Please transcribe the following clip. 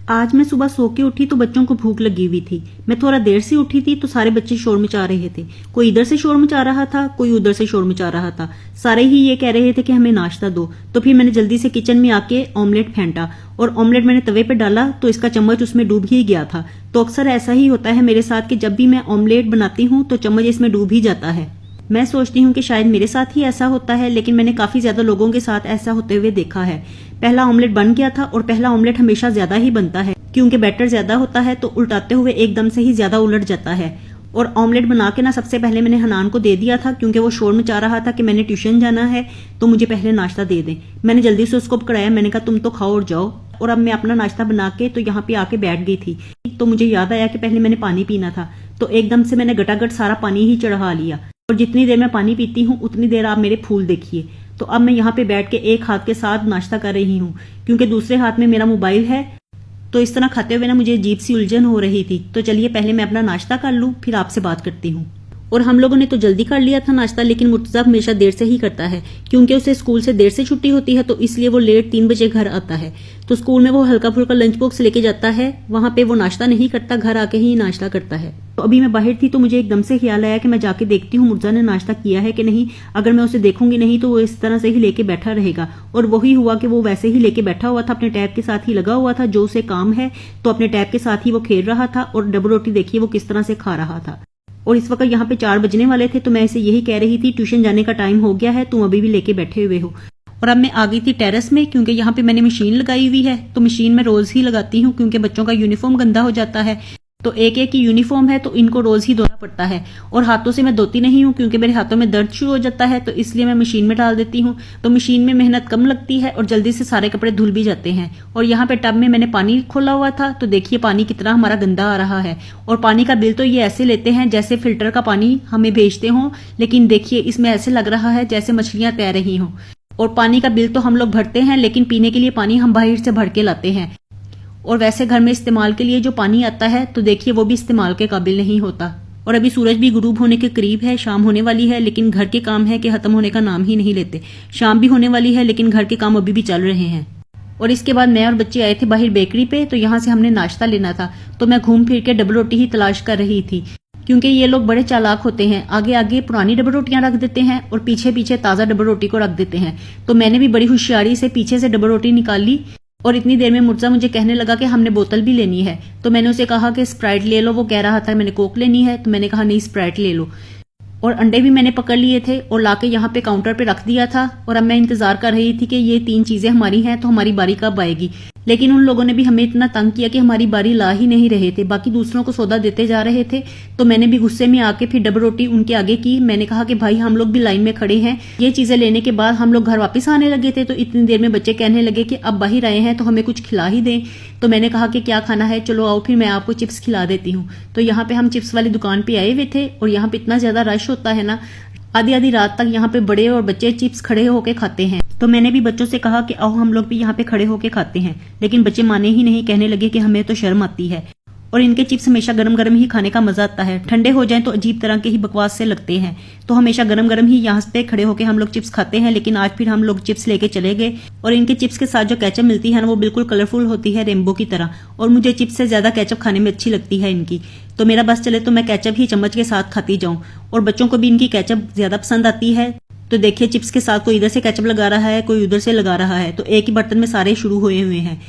आज मैं सुबह सो के उठी तो बच्चों को भूख लगी हुई थी। मैं थोड़ा देर से उठी थी तो सारे बच्चे शोर मचा रहे थे। कोई इधर से शोर मचा रहा था, कोई उधर से शोर मचा रहा था। सारे ही ये कह रहे थे कि हमें नाश्ता दो। तो फिर मैंने जल्दी से किचन में आके ऑमलेट फेंटा और ऑमलेट मैंने तवे पे डाला तो इसका चम्मच उसमें डूब ही गया था। तो अक्सर ऐसा ही होता है मेरे साथ कि जब भी मैं ऑमलेट बनाती हूँ तो चम्मच इसमें डूब ही जाता है। मैं सोचती हूँ कि शायद मेरे साथ ही ऐसा होता है, लेकिन मैंने काफी ज्यादा लोगों के साथ ऐसा होते हुए देखा है। पहला ऑमलेट बन गया था और पहला ऑमलेट हमेशा ज्यादा ही बनता है क्योंकि बैटर ज्यादा होता है तो उल्टाते हुए एकदम से ही ज्यादा उलट जाता है। और ऑमलेट बना के ना सबसे पहले मैंने हनान को दे दिया था क्योंकि वो शोर मचा रहा था कि मैंने ट्यूशन जाना है तो मुझे पहले नाश्ता दे दें। मैंने जल्दी से उसको पकड़ाया, मैंने कहा तुम तो खाओ और जाओ। और अब मैं अपना नाश्ता बना के तो यहाँ पे आके बैठ गई थी तो मुझे याद आया कि पहले मैंने पानी पीना था, तो एकदम से मैंने गटागट सारा पानी ही चढ़ा लिया। और जितनी देर मैं पानी पीती हूँ उतनी देर आप मेरे फूल देखिए। तो अब मैं यहाँ पे बैठ के एक हाथ के साथ नाश्ता कर रही हूँ क्योंकि दूसरे हाथ में मेरा मोबाइल है। तो इस तरह खाते हुए ना मुझे अजीब सी उलझन हो रही थी। तो चलिए पहले मैं अपना नाश्ता कर लूँ फिर आपसे बात करती हूँ। और हम लोगों ने तो जल्दी कर लिया था नाश्ता, लेकिन मुर्तजा हमेशा देर से ही करता है क्योंकि उसे स्कूल से देर से छुट्टी होती है तो इसलिए वो लेट 3 बजे घर आता है। तो स्कूल में वो हल्का फुल्का लंच बॉक्स लेके जाता है, वहां पे वो नाश्ता नहीं करता, घर आके ही नाश्ता करता है। तो अभी मैं बाहर थी तो मुझे एकदम से ख्याल आया कि मैं जाके देखती हूँ मुर्तजा ने नाश्ता किया है कि नहीं। अगर मैं उसे देखूंगी नहीं तो वो इस तरह से ही लेके बैठा रहेगा। और वही हुआ कि वो वैसे ही लेके बैठा हुआ था, अपने टैब के साथ ही लगा हुआ था, जो उसे काम है तो अपने टैब के साथ ही वो खेल रहा था। और डबल रोटी देखिए वो किस तरह से खा रहा था। और इस वक्त यहाँ पे 4 बजने वाले थे तो मैं इसे यही कह रही थी ट्यूशन जाने का टाइम हो गया है, तुम अभी भी लेके बैठे हुए हो। और अब मैं आ गई थी टेरेस में क्योंकि यहाँ पे मैंने मशीन लगाई हुई है। तो मशीन में रोज ही लगाती हूँ क्योंकि बच्चों का यूनिफॉर्म गंदा हो जाता है। तो एक एक की यूनिफॉर्म है तो इनको रोज ही धोना पड़ता है। और हाथों से मैं धोती नहीं हूँ क्योंकि मेरे हाथों में दर्द शुरू हो जाता है, तो इसलिए मैं मशीन में डाल देती हूँ। तो मशीन में मेहनत कम लगती है और जल्दी से सारे कपड़े धुल भी जाते हैं। और यहाँ पे टब में मैंने पानी खोला हुआ था तो देखिए पानी कितना हमारा गंदा आ रहा है। और पानी का बिल तो ये ऐसे लेते हैं जैसे फिल्टर का पानी हमें भेजते हों, लेकिन देखिए इसमें ऐसे लग रहा है जैसे मछलियां तैर रही हों। और पानी का बिल तो हम लोग भरते हैं, लेकिन पीने के लिए पानी हम बाहर से भर के लाते हैं। और वैसे घर में इस्तेमाल के लिए जो पानी आता है तो देखिए वो भी इस्तेमाल के काबिल नहीं होता। और अभी सूरज भी गुरूब होने के करीब है, शाम होने वाली है, लेकिन घर के काम है कि खत्म होने का नाम ही नहीं लेते। शाम भी होने वाली है लेकिन घर के काम अभी भी चल रहे हैं। और इसके बाद मैं और बच्चे आए थे बाहर बेकरी पे, तो यहाँ से हमने नाश्ता लेना था। तो मैं घूम फिर के डबल रोटी ही तलाश कर रही थी क्योंकि ये लोग बड़े चालाक होते हैं, आगे आगे पुरानी डबल रोटियां रख देते हैं और पीछे पीछे ताजा डबल रोटी को रख देते हैं। तो मैंने भी बड़ी होशियारी से पीछे से डबल रोटी निकाल ली। और इतनी देर में मुर्तजा मुझे कहने लगा कि हमने बोतल भी लेनी है। तो मैंने उसे कहा कि स्प्राइट ले लो। वो कह रहा था मैंने कोक लेनी है, तो मैंने कहा नहीं स्प्राइट ले लो। और अंडे भी मैंने पकड़ लिए थे और लाके यहाँ पे काउंटर पे रख दिया था। और अब मैं इंतजार कर रही थी कि ये 3 चीजें हमारी हैं तो हमारी बारी कब आएगी। लेकिन उन लोगों ने भी हमें इतना तंग किया कि हमारी बारी ला ही नहीं रहे थे, बाकी दूसरों को सौदा देते जा रहे थे। तो मैंने भी गुस्से में आके फिर डबल रोटी उनके आगे की। मैंने कहा कि भाई हम लोग भी लाइन में खड़े हैं। ये चीजें लेने के बाद हम लोग घर वापस आने लगे थे तो इतनी देर में बच्चे कहने लगे कि अब बाहर आए हैं तो हमें कुछ खिला ही दें। तो मैंने कहा कि क्या खाना है, चलो आओ फिर मैं आपको चिप्स खिला देती हूँ। तो यहाँ पे हम चिप्स वाली दुकान पे आए हुए थे और यहाँ पे इतना ज्यादा रश होता है ना, आधी आधी रात तक यहाँ पे बड़े और बच्चे चिप्स खड़े होके खाते हैं। तो मैंने भी बच्चों से कहा कि आओ हम लोग भी यहाँ पे खड़े होके खाते हैं, लेकिन बच्चे माने ही नहीं, कहने लगे कि हमें तो शर्म आती है। और इनके चिप्स हमेशा गरम गरम ही खाने का मजा आता है, ठंडे हो जाएं तो अजीब तरह के ही बकवास से लगते हैं। तो हमेशा गरम गरम ही यहाँ पे खड़े होके हम लोग चिप्स खाते हैं। लेकिन आज फिर हम लोग चिप्स लेके चले गए और इनके चिप्स के साथ जो केचप मिलती है ना वो बिल्कुल कलरफुल होती है, रेनबो की तरह। और मुझे चिप्स से ज्यादा केचप खाने में अच्छी लगती है इनकी। तो मेरा बस चले तो मैं केचप ही चम्मच के साथ खाती जाऊं। और बच्चों को भी इनकी केचप ज्यादा पसंद आती है। तो देखिए चिप्स के साथ कोई इधर से केचप लगा रहा है, कोई उधर से लगा रहा है, तो एक ही बर्तन में सारे शुरू हुए हैं।